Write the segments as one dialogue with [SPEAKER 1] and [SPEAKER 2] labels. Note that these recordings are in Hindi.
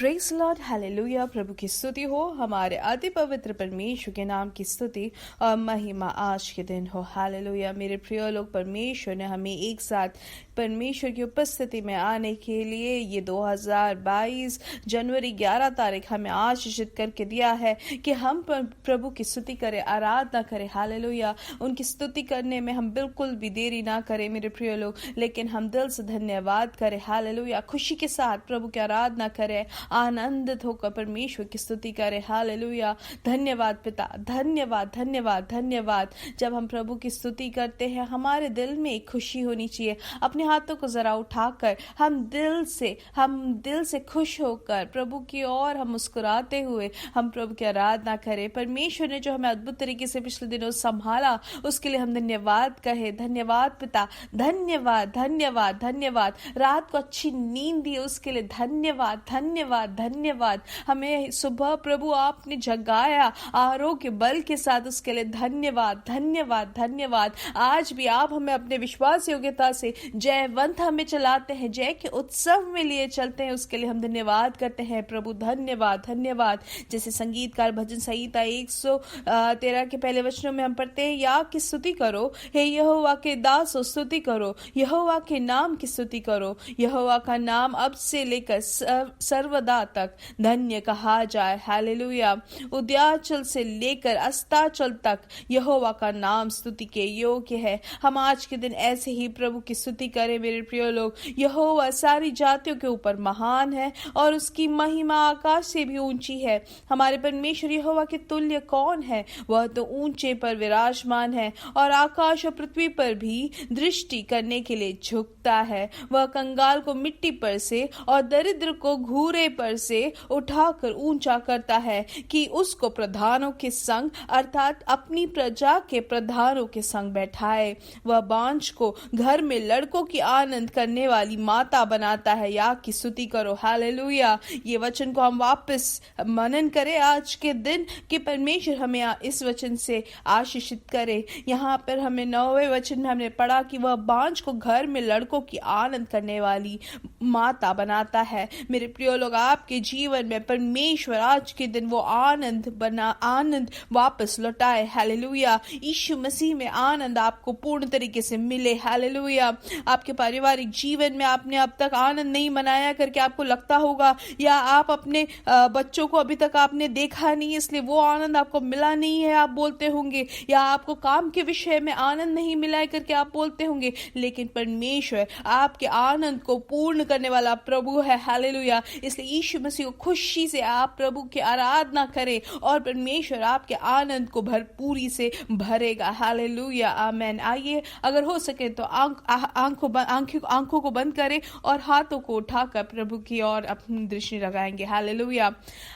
[SPEAKER 1] Praise Lord, hallelujah. प्रभु की स्तुति हो, हमारे अति पवित्र परमेश्वर के नाम की स्तुति और महिमा आज के दिन हो। हालेलुया। मेरे प्रिय लोग, परमेश्वर ने हमें एक साथ परमेश्वर की उपस्थिति में आने के लिए ये 2022 जनवरी 11 तारीख हमें आशीषित करके दिया है कि हम प्रभु की स्तुति करें, आराधना करें। हालेलुया। उनकी स्तुति करने में हम बिल्कुल भी देरी ना करें मेरे प्रिय लोग, लेकिन हम दिल से धन्यवाद करें। हालेलुया। खुशी के साथ प्रभु की आराधना करें, आनंदित होकर परमेश्वर की स्तुति करें। हालेलुया। धन्यवाद पिता, धन्यवाद धन्यवाद धन्यवाद। जब हम प्रभु की स्तुति करते हैं हमारे दिल में एक खुशी होनी चाहिए। अपने हाथों को जरा उठाकर हम दिल से खुश होकर प्रभु की ओर हम मुस्कुराते हुए हम प्रभु की आराधना करें। परमेश्वर ने जो हमें अद्भुत तरीके से पिछले दिनों संभाला उसके लिए हम धन्यवाद कहें। धन्यवाद पिता, धन्यवाद धन्यवाद धन्यवाद। रात को अच्छी नींद दी उसके लिए धन्यवाद धन्यवाद धन्यवाद। हमें सुबह प्रभु आपने जगाया आरोग्य बल के साथ, उसके लिए धन्यवाद धन्यवाद धन्यवाद। आज भी आप हमें अपने विश्वास योग्यता से जयवंत हमें चलाते हैं, जय के उत्सव में लिए चलते हैं, उसके लिए हम धन्यवाद करते हैं प्रभु। धन्यवाद धन्यवाद। जैसे संगीतकार भजन संहिता 113 के पहले वचनों में हम पढ़ते हैं, या की स्तुति करो हे यहोवा के दासों, स्तुति करो यहोवा के नाम की स्तुति करो। यहोवा का नाम अब से लेकर सर्वदा तक धन्य कहा जाए। हालेलुया। उदयाचल से लेकर अस्ताचल तक यहोवा का नाम स्तुति के योग्य है। हम आज के दिन ऐसे ही प्रभु की स्तुति करें मेरे प्रिय लोग। यहोवा सारी जातियों के ऊपर महान है और उसकी महिमा आकाश से भी ऊंची है। हमारे परमेश्वर यहोवा के तुल्य कौन है? वह तो ऊंचे पर विराजमान है और आकाश और पृथ्वी पर भी दृष्टि करने के लिए झुकता है। वह कंगाल को मिट्टी पर से और दरिद्र को घूरे पर से उठाकर ऊंचा करता है कि उसको प्रधानों के संग अर्थात अपनी प्रजा के प्रधानों के संग बैठाए। वह बांझ को घर में लड़कों की आनंद करने वाली माता बनाता है। या की स्तुति करो। हालेलुया। ये वचन को हम वापस मनन करें आज के दिन कि परमेश्वर हमें इस वचन से आशीषित करे। यहाँ पर हमें 9वें वचन में हमने पढ़ा कि वह बांझ को घर में लड़कों की आनंद करने वाली माता बनाता है। मेरे प्रिय लोग, आपके जीवन में परमेश्वर आज के दिन वो आनंद वापस लौटाए। हालेलुया। यीशु मसीह में आनंद आपको पूर्ण तरीके से मिले। हालेलुया। आपके पारिवारिक जीवन में आपने अब तक आनंद नहीं मनाया करके आपको लगता होगा, या आप अपने बच्चों को अभी तक आपने देखा नहीं इसलिए वो आनंद आपको मिला नहीं है आप बोलते होंगे, या आपको काम के विषय में आनंद नहीं मिला है करके आप बोलते होंगे। लेकिन परमेश्वर आपके आनंद को पूर्ण करने वाला प्रभु है। हालेलुया। इसलिए यीशु मसीह को खुशी से आप प्रभु की आराधना करें और परमेश्वर आपके आनंद को भरपूरी से भरेगा। हालेलुया। आमेन। आइए, अगर हो सके तो आंखों को बंद करें और हाथों को उठाकर प्रभु की ओर अपनी दृष्टि लगाएंगे। हालेलुया।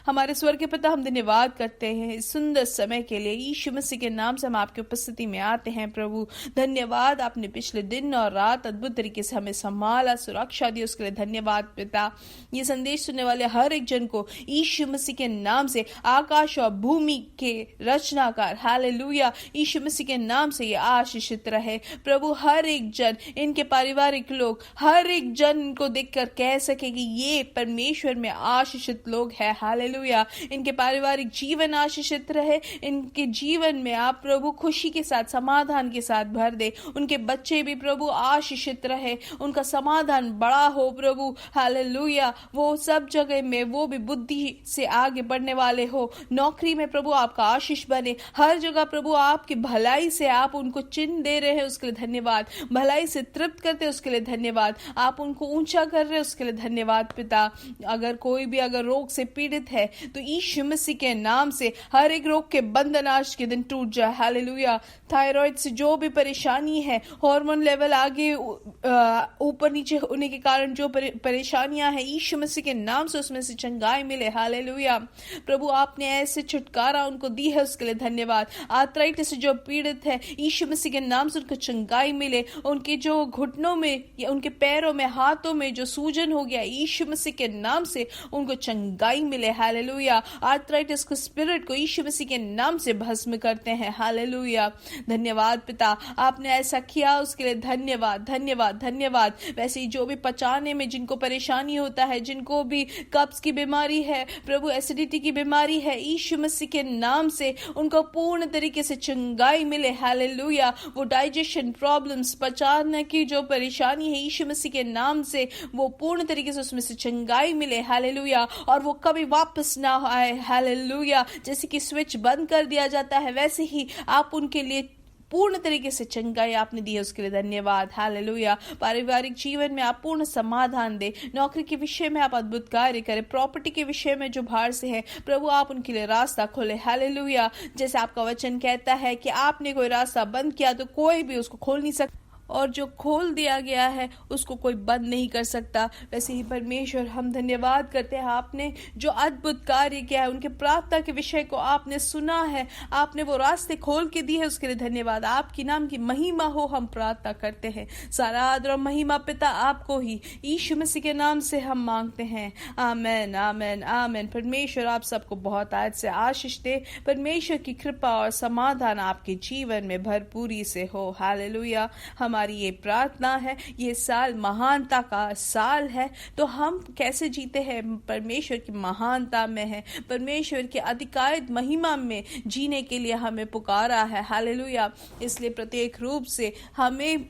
[SPEAKER 1] हमारे स्वर्ग के पिता, हम धन्यवाद करते हैं इस सुंदर समय के लिए। यीशु मसीह के नाम से हम आपकी उपस्थिति में आते हैं प्रभु। धन्यवाद, आपने पिछले दिन और रात अद्भुत तरीके से हमें संभाला, सुरक्षा दी, उसके लिए धन्यवाद पिता। ये संदेश सुनने वाले हर एक जन को यीशु मसीह के नाम से आकाश और भूमि के रचनाकार, हालेलुया, यीशु मसीह के नाम से ये आशीषित रहे प्रभु। हर एक जन, इनके पारिवारिक लोग, हर एक जन इनको देखकर कह सके कि ये परमेश्वर में आशीषित लोग हैं। हालेलुया। इनके पारिवारिक जीवन आशीषित रहे, इनके जीवन में आप प्रभु खुशी के साथ, समाधान के साथ भर दे। उनके बच्चे भी प्रभु आशीषित रहे, उनका समाधान बड़ा हो प्रभु। हालेलुया। वो सब जगह में वो भी बुद्धि से आगे बढ़ने वाले हो। नौकरी में प्रभु आपका आशीष बने। हर जगह प्रभु आपकी भलाई से आप उनको चिन्ह दे रहे हैं, उसके लिए धन्यवाद। भलाई से तृप्त करते उसके लिए धन्यवाद। आप उनको ऊंचा कर रहे हैं, उसके लिए धन्यवाद पिता। अगर कोई भी रोग से पीड़ित है तो यीशु मसीह के नाम से हर एक रोग के बंधन आज के दिन टूट जाए। हालेलुया। थायराइड से जो भी परेशानी है, हार्मोन लेवल आगे ऊपर नीचे होने के कारण जो परेशानियां हैं, यीशु मसीह के नाम से उसमें से चंगाई मिले। हालेलुया। प्रभु आपने ऐसे छुटकारा उनको दी है, उसके लिए धन्यवाद। आर्थराइटिस से जो पीड़ित है, यीशु मसीह के नाम से उनको चंगाई मिले। उनके जो घुटनों में या उनके पैरों में, हाथों में जो सूजन हो गया, यीशु मसीह के नाम से उनको चंगाई मिले। हालेलुया। आर्थराइटिस को, स्पिरिट को यीशु मसीह के नाम से भस्म करते हैं। हालेलुया। धन्यवाद पिता, आपने ऐसा किया, उसके लिए धन्यवाद धन्यवाद धन्यवाद। वैसे ही जो भी पचाने में जिनको परेशानी होता है, जिनको भी कब्ज की बीमारी है, प्रभु एसिडिटी की बीमारी है, यीशु मसीह के नाम से उनको पूर्ण तरीके से चंगाई मिले। हालेलुया। वो डाइजेशन प्रॉब्लम्स, पचाने की जो परेशानी है, यीशु मसीह के नाम से वो पूर्ण तरीके से उसमें से चंगाई मिले। हालेलुया। और वो कभी वापस ना आए। हालेलुया। जैसे कि स्विच बंद कर दिया जाता है, वैसे ही आप उनके लिए पूर्ण तरीके से चंगाई आपने दी है, उसके लिए धन्यवाद। हालेलुया। पारिवारिक जीवन में आप पूर्ण समाधान दे, नौकरी के विषय में आप अद्भुत कार्य करें, प्रॉपर्टी के विषय में जो बाहर से है प्रभु आप उनके लिए रास्ता खोले। हालेलुया। जैसे आपका वचन कहता है कि आपने कोई रास्ता बंद किया तो कोई भी उसको खोल नहीं सकता, और जो खोल दिया गया है उसको कोई बंद नहीं कर सकता। वैसे ही परमेश्वर हम धन्यवाद करते हैं, आपने जो अद्भुत कार्य किया है, उनके प्रार्थना के विषय को आपने सुना है, आपने वो रास्ते खोल के दिए है, उसके लिए धन्यवाद। आपकी नाम की महिमा हो, हम प्रार्थना करते हैं। सारा आदर और महिमा पिता आपको ही, यीशु मसीह के नाम से हम मांगते हैं। आमेन, आमेन, आमेन। परमेश्वर आप सबको बहुत आज से आशीष दे। परमेश्वर की कृपा और समाधान आपके जीवन में भरपूरी से हो। हालेलुया। हमारी ये प्रार्थना है। ये साल महानता का साल है, तो हम कैसे जीते हैं? परमेश्वर की महानता में है, परमेश्वर के अधिकारित महिमा में जीने के लिए हमें पुकारा है। हालेलुया। इसलिए प्रत्येक रूप से हमें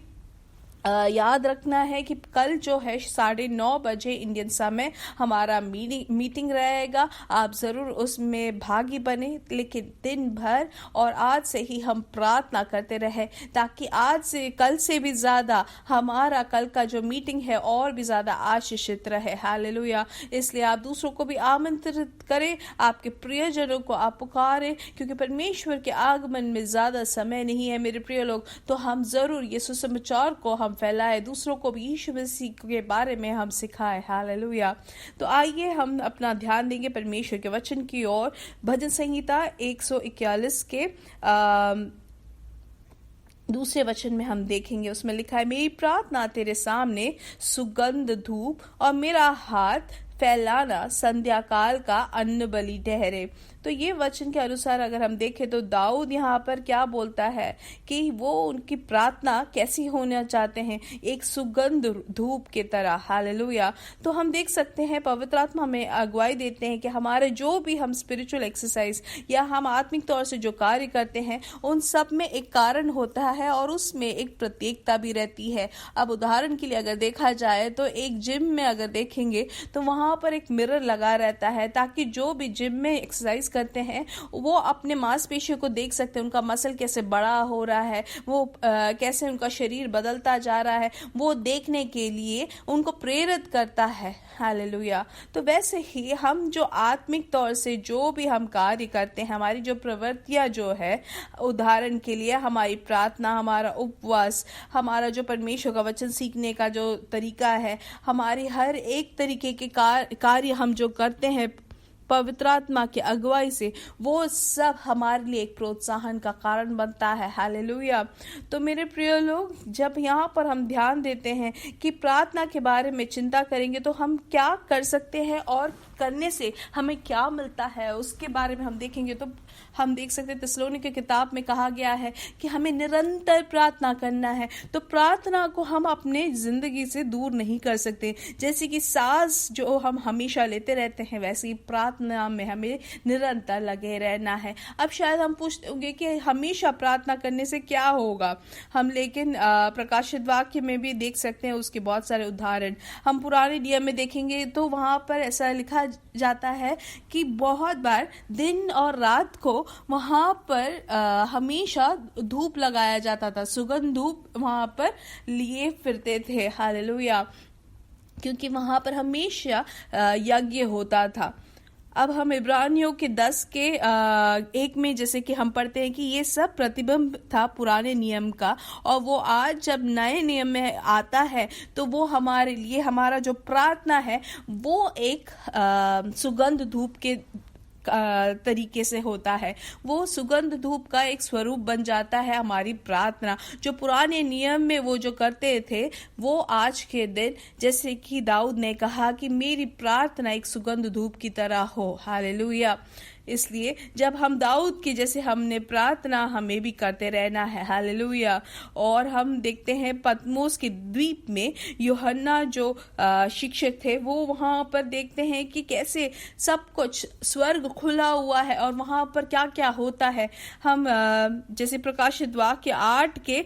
[SPEAKER 1] याद रखना है कि कल जो है 9:30 बजे इंडियन समय हमारा मीटिंग रहेगा। आप ज़रूर उसमें भागी बने, लेकिन दिन भर और आज से ही हम प्रार्थना करते रहे, ताकि आज से कल से भी ज़्यादा हमारा कल का जो मीटिंग है और भी ज़्यादा आशीषित रहे। हालेलुया। इसलिए आप दूसरों को भी आमंत्रित करें, आपके प्रियजनों को आप पुकारें, क्योंकि परमेश्वर के आगमन में ज़्यादा समय नहीं है मेरे प्रिय लोग। तो हम ज़रूर ये सुसमाचार को हम फैलाए, दूसरों को भी यीशु मसीह के बारे में हम सिखाए। हालेलुया। तो आइए हम अपना ध्यान देंगे परमेश्वर के वचन की ओर। भजन संहिता 141 के दूसरे वचन में हम देखेंगे, उसमें लिखा है, मेरी प्रार्थना तेरे सामने सुगंध धूप और मेरा हाथ फैलाना संध्या काल का अन्न बलि ठहरे। तो ये वचन के अनुसार अगर हम देखें तो दाऊद यहाँ पर क्या बोलता है कि वो उनकी प्रार्थना कैसी होना चाहते हैं, एक सुगंध धूप के तरह। हालेलुया। तो हम देख सकते हैं पवित्र आत्मा हमें अगुवाई देते हैं कि हमारे जो भी हम स्पिरिचुअल एक्सरसाइज या हम आत्मिक तौर से जो कार्य करते हैं, उन सब में एक कारण होता है और उसमें एक प्रत्येकता भी रहती है। अब उदाहरण के लिए अगर देखा जाए तो एक जिम में अगर देखेंगे तो वहां पर एक मिरर लगा रहता है, ताकि जो भी जिम में एक्सरसाइज करते हैं वो अपने मांसपेशियों को देख सकते हैं, उनका मसल कैसे बड़ा हो रहा है, वो कैसे उनका शरीर बदलता जा रहा है, वो देखने के लिए उनको प्रेरित करता है। हालेलुया। तो वैसे ही हम जो आत्मिक तौर से जो भी हम कार्य करते हैं, हमारी जो प्रवृत्तियां जो है, उदाहरण के लिए हमारी प्रार्थना, हमारा उपवास, हमारा जो परमेश्वर का वचन सीखने का जो तरीका है, हमारी हर एक तरीके के कार्य हम जो करते हैं पवित्र आत्मा की अगुवाई से, वो सब हमारे लिए एक प्रोत्साहन का कारण बनता है। हालेलुया। तो मेरे प्रिय लोग, जब यहाँ पर हम ध्यान देते हैं कि प्रार्थना के बारे में चिंता करेंगे तो हम क्या कर सकते हैं और करने से हमें क्या मिलता है, उसके बारे में हम देखेंगे। तो हम देख सकते हैं थिस्सलुनीके की किताब में कहा गया है कि हमें निरंतर प्रार्थना करना है। तो प्रार्थना को हम अपने जिंदगी से दूर नहीं कर सकते। जैसे कि सांस जो हम हमेशा लेते रहते हैं, वैसे ही प्रार्थना में हमें निरंतर लगे रहना है। अब शायद हम पूछते होंगे कि हमेशा प्रार्थना करने से क्या होगा हम, लेकिन प्रकाशित वाक्य में भी देख सकते हैं उसके बहुत सारे उदाहरण। हम पुराने नियम में देखेंगे तो वहां पर ऐसा लिखा जाता है कि बहुत बार दिन और रात को वहां पर हमेशा धूप लगाया जाता था, सुगंध धूप वहां पर लिए फिरते थे। हालेलुया। क्योंकि वहां पर हमेशा यज्ञ होता था। अब हम इब्रानियों के 10 के 1 में जैसे कि हम पढ़ते हैं कि ये सब प्रतिबिंब था पुराने नियम का, और वो आज जब नए नियम में आता है तो वो हमारे लिए, हमारा जो प्रार्थना है वो एक सुगंध धूप के तरीके से होता है। वो सुगंध धूप का एक स्वरूप बन जाता है हमारी प्रार्थना। जो पुराने नियम में वो जो करते थे, वो आज के दिन, जैसे कि दाऊद ने कहा कि मेरी प्रार्थना एक सुगंध धूप की तरह हो। हालेलुया। इसलिए जब हम दाऊद की जैसे हमने प्रार्थना हमें भी करते रहना है, हालेलुया। और हम देखते हैं पतमोस के द्वीप में यूहन्ना जो शिक्षक थे वो वहां पर देखते हैं कि कैसे सब कुछ स्वर्ग खुला हुआ है और वहां पर क्या क्या होता है। हम जैसे प्रकाशित वाक्य 8 के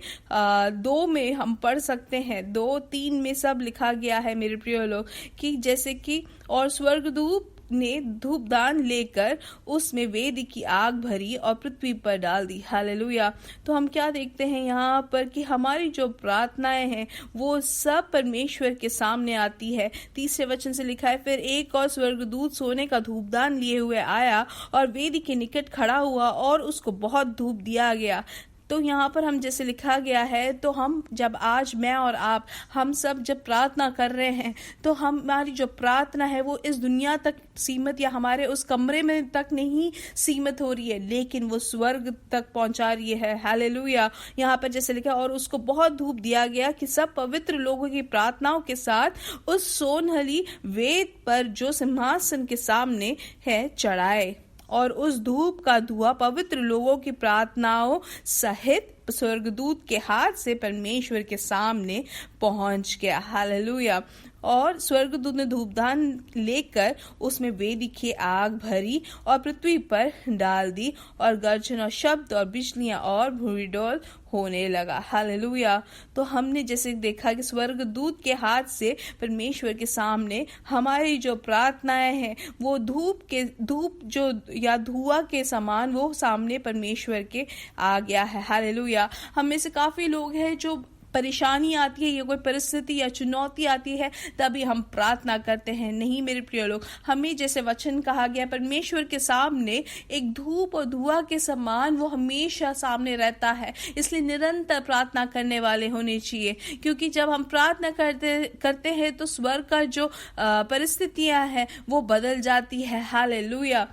[SPEAKER 1] 2 में हम पढ़ सकते हैं, 2-3 में सब लिखा गया है मेरे प्रिय लोग, कि जैसे कि और स्वर्गदूत ने धूपदान लेकर उसमें वेदी की आग भरी और पृथ्वी पर डाल दी, हालेलुया। तो हम क्या देखते हैं यहाँ पर कि हमारी जो प्रार्थनाएं हैं वो सब परमेश्वर के सामने आती है। 30 वचन से लिखा है, फिर एक और स्वर्गदूत सोने का धूपदान लिए हुए आया और वेदी के निकट खड़ा हुआ और उसको बहुत धूप दिया गया। तो यहाँ पर हम जैसे लिखा गया है, तो हम जब आज मैं और आप हम सब जब प्रार्थना कर रहे हैं तो हमारी जो प्रार्थना है वो इस दुनिया तक सीमित या हमारे उस कमरे में तक नहीं सीमित हो रही है, लेकिन वो स्वर्ग तक पहुंचा रही है, हालेलुया। यहाँ पर जैसे लिखा, और उसको बहुत धूप दिया गया कि सब पवित्र लोगों की प्रार्थनाओं के साथ उस सोनहली वेद पर जो सिंहासन के सामने है चढ़ाए, और उस धूप का धुआं पवित्र लोगों की प्रार्थनाओं सहित स्वर्गदूत के हाथ से परमेश्वर के सामने पहुंच गया, हालेलुया। और स्वर्गदूत ने धूपदान लेकर उसमें वेदी की आग भरी और पृथ्वी पर डाल दी, और गर्जन और शब्द और बिजलियां और भूरिडोल होने लगा, हालेलुया। तो हमने जैसे देखा कि स्वर्गदूत के हाथ से परमेश्वर के सामने हमारी जो प्रार्थनाएं हैं वो धूप जो या धुआं के समान वो सामने परमेश्वर के आ गया है, हालेलुया। हम में से काफी लोग हैं जो परेशानी आती है या कोई परिस्थिति या चुनौती आती है तभी हम प्रार्थना करते हैं। नहीं मेरे प्रिय लोग, हमें जैसे वचन कहा गया परमेश्वर के सामने एक धूप और धुआं के समान वो हमेशा सामने रहता है, इसलिए निरंतर प्रार्थना करने वाले होने चाहिए। क्योंकि जब हम प्रार्थना करते हैं तो स्वर्ग का जो परिस्थितियां हैं वो बदल जाती है, हालेलुया।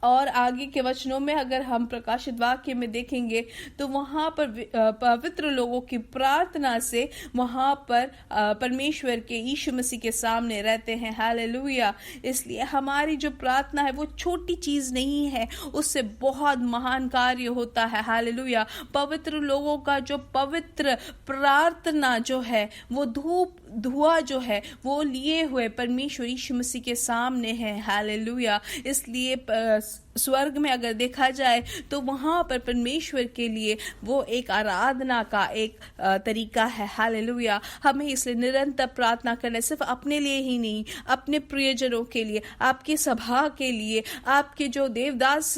[SPEAKER 1] और आगे के वचनों में अगर हम प्रकाशित वाक्य में देखेंगे तो वहां पर पवित्र लोगों की प्रार्थना से वहां पर परमेश्वर के यीशु मसीह के सामने रहते हैं, हालेलुया। इसलिए हमारी जो प्रार्थना है वो छोटी चीज नहीं है, उससे बहुत महान कार्य होता है, हालेलुया। पवित्र लोगों का जो पवित्र प्रार्थना जो है वो धुआं जो है वो लिए हुए परमेश्वर यीशु मसीह के सामने है, हालेलुया। इसलिए स्वर्ग में अगर देखा जाए तो वहां पर परमेश्वर के लिए वो एक आराधना का एक तरीका है, हालेलुया। हमें इसलिए निरंतर प्रार्थना करना, सिर्फ अपने लिए ही नहीं, अपने प्रियजनों के लिए, आपकी सभा के लिए, आपके जो देवदास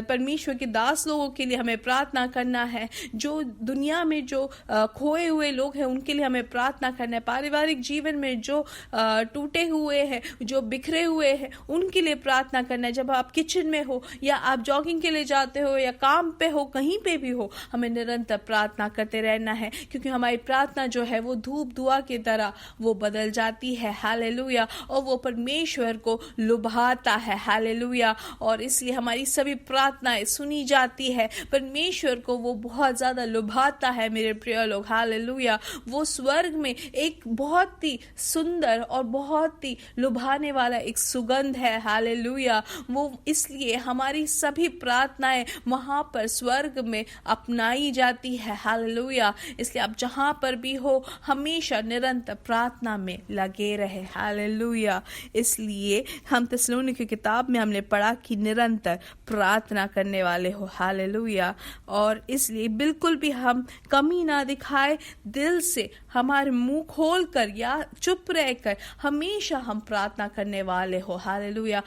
[SPEAKER 1] परमेश्वर के दास लोगों के लिए हमें प्रार्थना करना है। जो दुनिया में जो खोए हुए लोग हैं उनके लिए हमें प्रार्थना करना है। पारिवारिक जीवन में जो टूटे हुए हैं, जो बिखरे हुए हैं, उनके लिए प्रार्थना करना है। जब आप किचन में हो या आप जॉगिंग के लिए जाते हो या काम पे हो, कहीं पे भी हो, हमें निरंतर प्रार्थना करते रहना है, क्योंकि हमारी प्रार्थना जो है वो धूप धुआं की तरह वो बदल जाती है, हालेलुया। और वो परमेश्वर को लुभाता है, हालेलुया। और इसलिए हमारी सभी प्रार्थनाएं सुनी जाती है, परमेश्वर को वो बहुत ज्यादा लुभाता है मेरे प्रिय लोग, हालेलुया। वो स्वर्ग में एक बहुत ही सुंदर और बहुत ही लुभाने वाला एक सुगंध है, हालेलुया। वो इसलिए हमारी सभी प्रार्थनाएं वहां पर स्वर्ग में अपनाई जाती है, हालेलुया। इसलिए आप जहां पर भी हो हमेशा निरंतर प्रार्थना में लगे रहे, हालेलुया। इसलिए हम थिस्सलुनीके की किताब में हमने पढ़ा कि निरंतर प्रार्थना करने वाले हो, हालेलुया। और इसलिए बिल्कुल भी हम कमी ना दिखाए, दिल से हमारे मुंह खोल कर या चुप रहकर हमेशा हम प्रार्थना करने वाले हो, हालेलुया।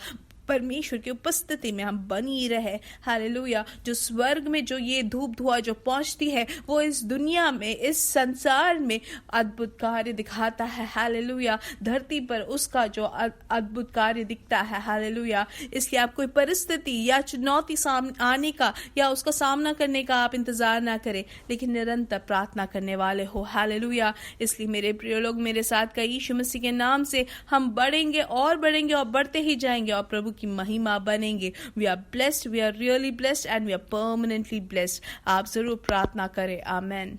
[SPEAKER 1] परमेश्वर की उपस्थिति में हम बनी रहे, हालेलुया। जो स्वर्ग में जो ये धूप धुआं जो पहुंचती है वो इस दुनिया में, इस संसार में अद्भुत कार्य दिखाता है, हालेलुया। धरती पर उसका जो अद्भुत कार्य दिखता है, हालेलुया। इसलिए आप कोई परिस्थिति या चुनौती आने का या उसका सामना करने का आप इंतजार ना करें, लेकिन निरंतर प्रार्थना करने वाले हो, हालेलुया। इसलिए मेरे प्रिय लोग, मेरे साथ का यीशु मसीह के नाम से हम बढ़ेंगे और बढ़ते ही जाएंगे और प्रभु की महिमा बनेंगे। We are blessed, we are really blessed and we are permanently blessed. आप जरूर प्रार्थना करें, आमेन।